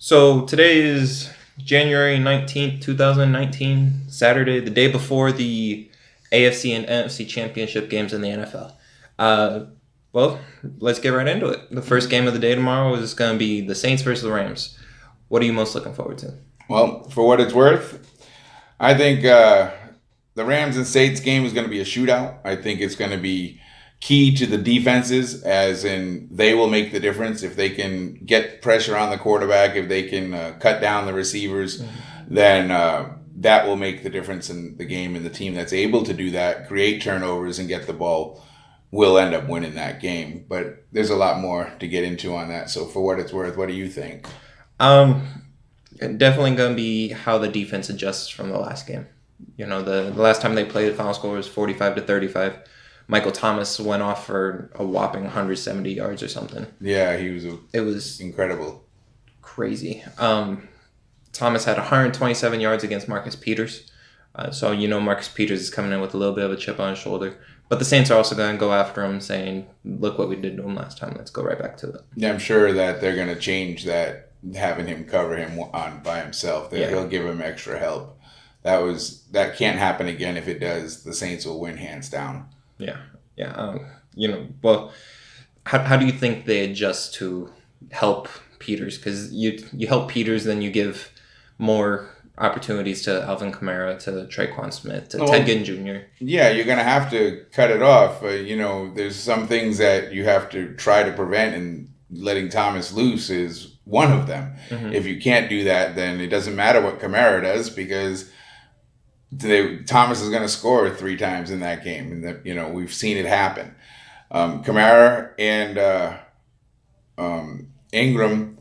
So today is January 19th, 2019, Saturday, the day before the AFC and NFC championship games in the NFL. Uh, well, let's get right into it. The first game of the day tomorrow is going to be the Saints versus the Rams. What are you most looking forward to? Well, for what it's worth, I think the Rams and Saints game is going to be a shootout. I think it's going to be key to the defenses, as in they will make the difference if they can get pressure on the quarterback, if they can cut down the receivers, then that will make the difference in the game. And the team that's able to do that, create turnovers and get the ball, will end up winning that game. But there's a lot more to get into on that. So for what it's worth, what do you think? Um, Definitely going to be how the defense adjusts from the last game. You know, the last time they played, the final score was 45-35. Michael Thomas went off for a whopping 170 yards or something. Yeah, It was incredible. crazy. Thomas had 127 yards against Marcus Peters. So Marcus Peters is coming in with a little bit of a chip on his shoulder. But the Saints are also going to go after him, saying, look what we did to him last time. Let's go right back to it. Yeah, I'm sure that they're going to change that, having him cover him on by himself. He'll give him extra help. That can't happen again. If it does, the Saints will win hands down. Yeah. Well, how do you think they adjust to help Peters? Because you help Peters, then you give more opportunities to Alvin Kamara, to Traquan Smith, to Ted Ginn Jr. Yeah, you're going to have to cut it off. There's some things that you have to try to prevent, and letting Thomas loose is one of them. Mm-hmm. If you can't do that, then it doesn't matter what Kamara does, because Thomas is going to score 3 times in that game, and we've seen it happen. Kamara and Ingram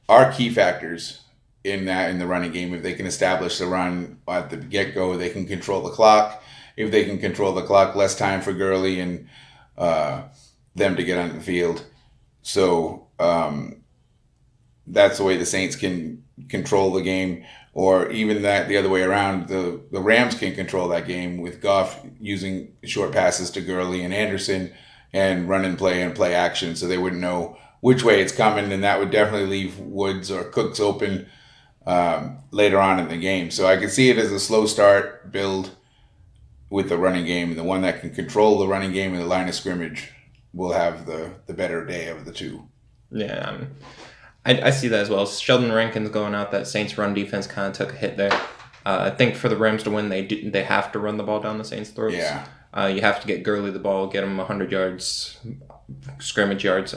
are key factors in the running game. If they can establish the run at the get-go, they can control the clock. If they can control the clock, less time for Gurley and them to get on the field. So that's the way the Saints can control the game. Or even that the other way around, the Rams can control that game with Goff using short passes to Gurley and Anderson and run and play action, so they wouldn't know which way it's coming, and that would definitely leave Woods or Cooks open later on in the game. So I can see it as a slow start build with the running game, and the one that can control the running game and the line of scrimmage will have the better day of the two. Yeah, I see that as well. Sheldon Rankins going out. That Saints run defense kind of took a hit there. I think for the Rams to win, they have to run the ball down the Saints' throats. Yeah. You have to get Gurley the ball, get him 100 yards, scrimmage yards.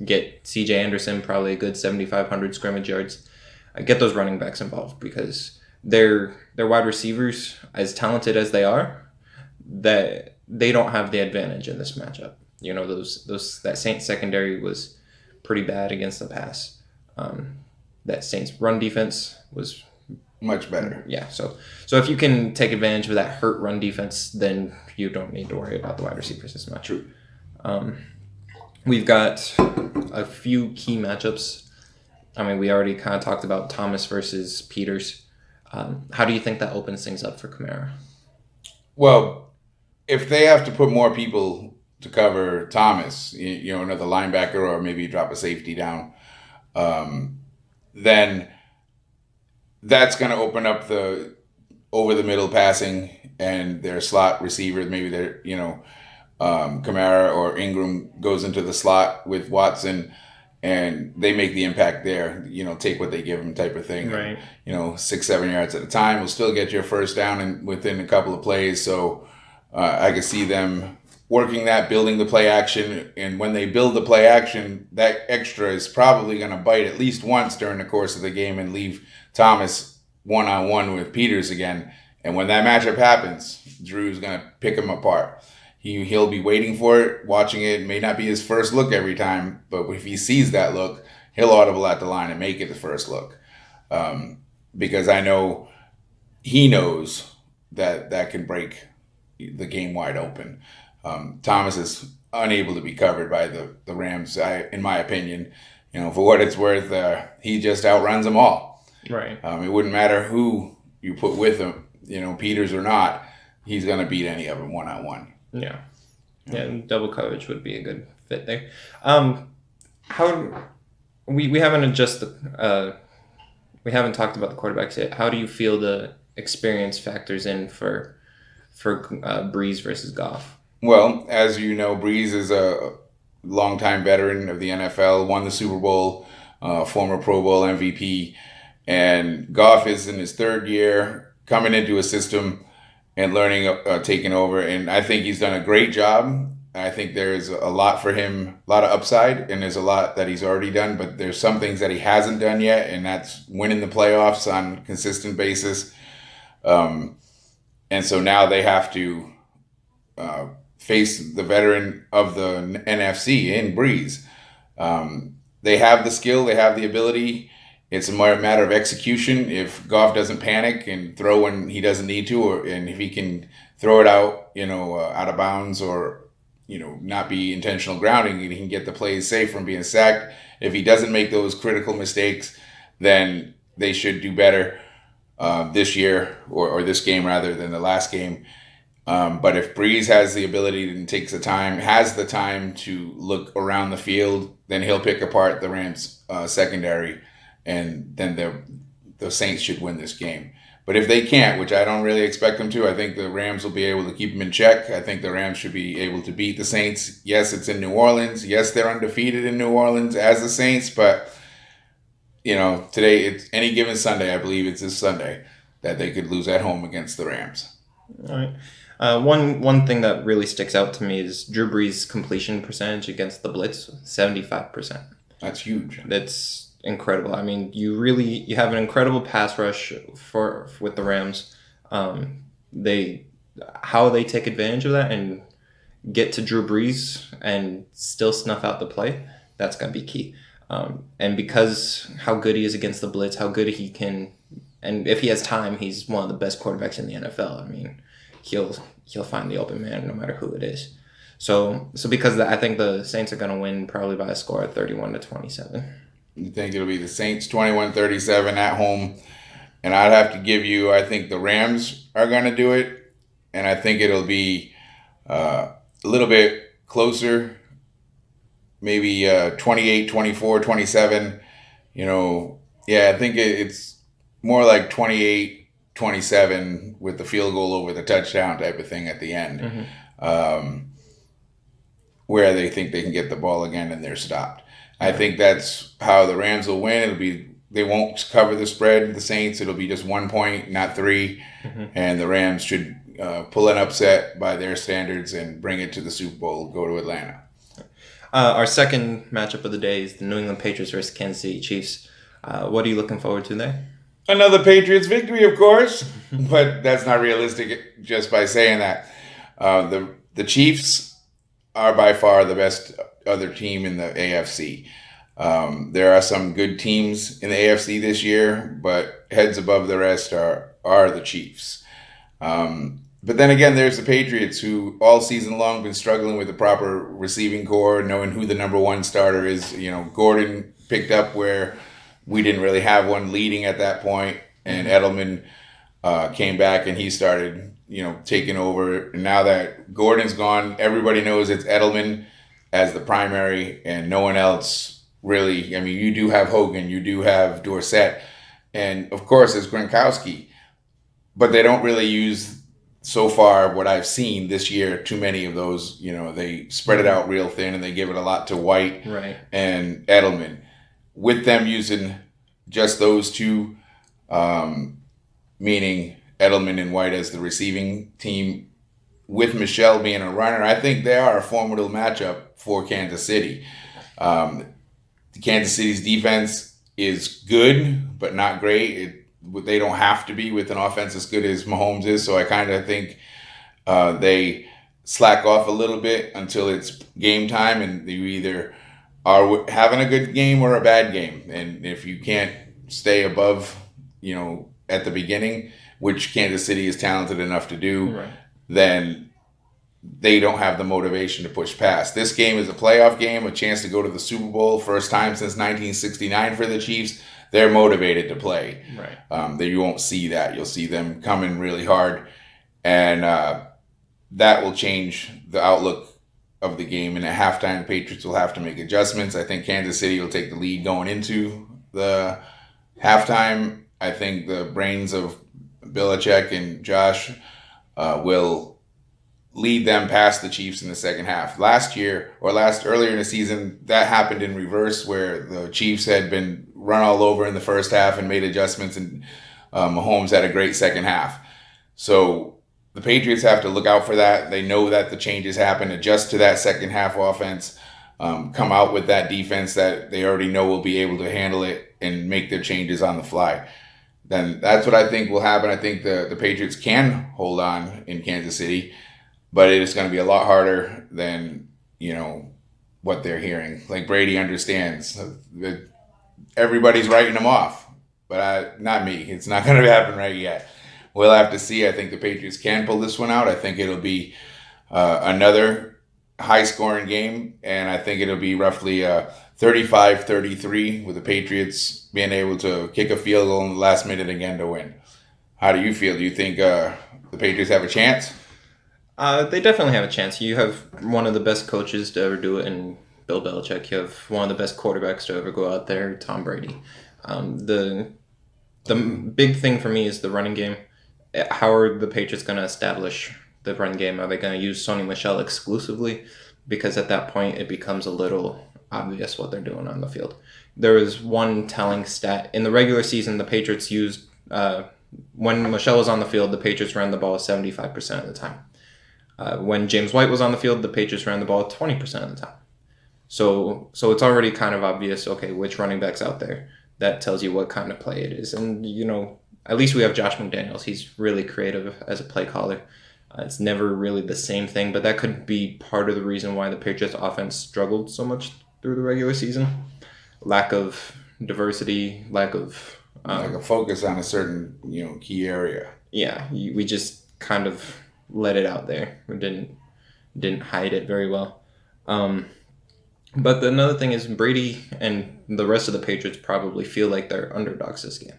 Get C.J. Anderson probably a good 7,500 scrimmage yards. Get those running backs involved, because they're wide receivers, as talented as they are, that they don't have the advantage in this matchup. That Saints secondary was pretty bad against the pass. That Saints run defense was much better. Yeah, so if you can take advantage of that hurt run defense, then you don't need to worry about the wide receivers as much. True. We've got a few key matchups. We already kind of talked about Thomas versus Peters. How do you think that opens things up for Kamara? Well, if they have to put more people to cover Thomas, another linebacker, or maybe drop a safety down, then that's going to open up the over the middle passing, and their slot receivers, maybe their Kamara or Ingram goes into the slot with Watson, and they make the impact there, take what they give them type of thing. Right. 6-7 yards at a time will still get you a first down within a couple of plays. So I could see them working that, building the play action, and when they build the play action, that extra is probably going to bite at least once during the course of the game and leave Thomas one-on-one with Peters again. And when that matchup happens, Drew's going to pick him apart. He'll be waiting for it, watching it. It may not be his first look every time, but if he sees that look, he'll audible at the line and make it the first look. Because I know he knows that can break the game wide open. Thomas is unable to be covered by the Rams, in my opinion. For what it's worth, he just outruns them all. Right. It wouldn't matter who you put with him, Peters or not, he's going to beat any of them one-on-one. Yeah, double coverage would be a good fit there. How we haven't we haven't talked about the quarterbacks yet. How do you feel the experience factors in for Brees versus Goff? Well, as you know, Brees is a longtime veteran of the NFL, won the Super Bowl, former Pro Bowl MVP, and Goff is in his third year coming into a system and learning, taking over. And I think he's done a great job. I think there's a lot for him, a lot of upside, and there's a lot that he's already done, but there's some things that he hasn't done yet, and that's winning the playoffs on a consistent basis. And so now they have to face the veteran of the NFC in Breeze. They have the skill, they have the ability. It's a matter of execution. If Goff doesn't panic and throw when he doesn't need to, and if he can throw it out, out of bounds, or not be intentional grounding, and he can get the plays safe from being sacked. If he doesn't make those critical mistakes, then they should do better this year, or this game rather than the last game. But if Breeze has the ability and has the time to look around the field, then he'll pick apart the Rams secondary, and then the Saints should win this game. But if they can't, which I don't really expect them to, I think the Rams will be able to keep them in check. I think the Rams should be able to beat the Saints. Yes, it's in New Orleans. Yes, they're undefeated in New Orleans as the Saints. But, today, it's any given Sunday, I believe it's this Sunday, that they could lose at home against the Rams. All right. One thing that really sticks out to me is Drew Brees' completion percentage against the blitz, 75%. That's huge. That's incredible. I mean, you have an incredible pass rush with the Rams. How they take advantage of that and get to Drew Brees and still snuff out the play, that's going to be key. And because how good he is against the blitz, how good he can, and if he has time, he's one of the best quarterbacks in the NFL. I mean, he'll find the open man no matter who it is. So because of that, I think the Saints are going to win probably by a score of 31-27. You think it'll be the Saints 21-37 at home. And I'd have to give you, I think the Rams are going to do it. And I think it'll be a little bit closer, maybe 28, 24, 27. I think it's more like 28, 27 with the field goal over the touchdown type of thing at the end. Mm-hmm. Where they think they can get the ball again and they're stopped. I think that's how the Rams will win. They won't cover the spread, the Saints. It'll be just 1 point, not 3. Mm-hmm. And the Rams should pull an upset by their standards and bring it to the Super Bowl, go to Atlanta. Our second matchup of the day is the New England Patriots versus Kansas City Chiefs. What are you looking forward to there? Another Patriots victory, of course. But that's not realistic just by saying that. The Chiefs are by far the best other team in the AFC. There are some good teams in the AFC this year, but heads above the rest are the Chiefs. But then again, there's the Patriots, who all season long been struggling with the proper receiving core, knowing who the number one starter is. Gordon picked up where we didn't really have one leading at that point, and Edelman came back and he started taking over. And now that Gordon's gone, everybody knows it's Edelman as the primary and no one else really. I mean, you do have Hogan, you do have Dorsett, and of course it's Gronkowski, but they don't really use, so far what I've seen this year, too many of those. They spread it out real thin and they give it a lot to White and Edelman. With them using just those two, meaning Edelman and White as the receiving team, with Michelle being a runner, I think they are a formidable matchup for Kansas City. Kansas City's defense is good, but not great. They don't have to be with an offense as good as Mahomes is, so I kind of think they slack off a little bit until it's game time, and you either are having a good game or a bad game. And if you can't stay above, at the beginning, which Kansas City is talented enough to do, then they don't have the motivation to push past. This game is a playoff game, a chance to go to the Super Bowl, first time since 1969 for the Chiefs. They're motivated to play. You won't see that. You'll see them coming really hard, and that will change the outlook of the game. And at halftime, the Patriots will have to make adjustments. I think Kansas City will take the lead going into the halftime, I think the brains of Belichick and Josh will lead them past the Chiefs in the second half. Earlier in the season, that happened in reverse, where the Chiefs had been run all over in the first half and made adjustments, and Mahomes had a great second half. So the Patriots have to look out for that. They know that the changes happen, adjust to that second half offense, come out with that defense that they already know will be able to handle it and make their changes on the fly. Then that's what I think will happen. I think the Patriots can hold on in Kansas City, but it is going to be a lot harder than, what they're hearing. Like, Brady understands that everybody's writing him off, but not me. It's not going to happen right yet. We'll have to see. I think the Patriots can pull this one out. I think it'll be another high-scoring game, and I think it'll be roughly 35-33 with the Patriots being able to kick a field goal in the last minute again to win. How do you feel? Do you think the Patriots have a chance? They definitely have a chance. You have one of the best coaches to ever do it in Bill Belichick. You have one of the best quarterbacks to ever go out there, Tom Brady. The big thing for me is the running game. How are the Patriots going to establish the run game? Are they going to use Sony Michel exclusively? Because at that point, it becomes a little obvious what they're doing on the field. There is one telling stat. In the regular season, the Patriots used, when Michel was on the field, the Patriots ran the ball 75% of the time. When James White was on the field, the Patriots ran the ball 20% of the time. So it's already kind of obvious, okay, which running back's out there. That tells you what kind of play it is. And, at least we have Josh McDaniels. He's really creative as a play caller. It's never really the same thing, but that could be part of the reason why the Patriots offense struggled so much through the regular season. Lack of diversity, lack of... like a focus on a certain, key area. Yeah, we just kind of let it out there. We didn't hide it very well. But another thing is Brady and the rest of the Patriots probably feel like they're underdogs this game.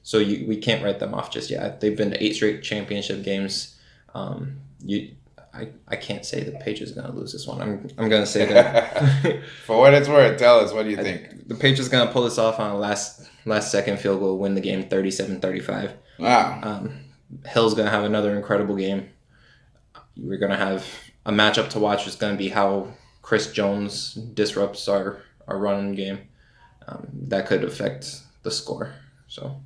So we can't write them off just yet. They've been to 8 straight championship games. I can't say the Patriots are going to lose this one. I'm going to say that. For what it's worth, tell us, what do you think? The Patriots going to pull this off on a last second field goal, win the game 37-35. Wow. Hill's going to have another incredible game. We're going to have a matchup to watch. It's going to be how Chris Jones disrupts our running game. That could affect the score. So,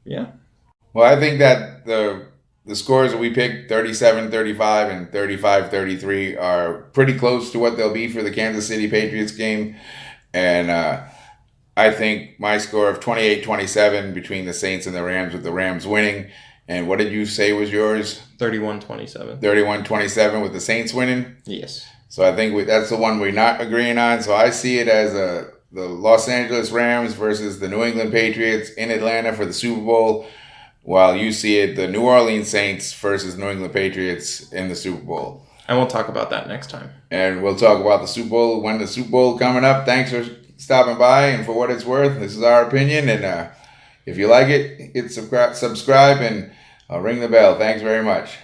yeah. Well, I think that the scores that we picked, 37-35 and 35-33, are pretty close to what they'll be for the Kansas City Patriots game. And I think my score of 28-27 between the Saints and the Rams, with the Rams winning. And what did you say was yours? 31-27. 31-27 with the Saints winning? Yes. So I think that's the one we're not agreeing on. So I see it as the Los Angeles Rams versus the New England Patriots in Atlanta for the Super Bowl, while you see it the New Orleans Saints versus New England Patriots in the Super Bowl. And we'll talk about that next time. And we'll talk about the Super Bowl when the Super Bowl coming up. Thanks for stopping by, and for what it's worth, this is our opinion. And if you like it, hit subscribe and ring the bell. Thanks very much.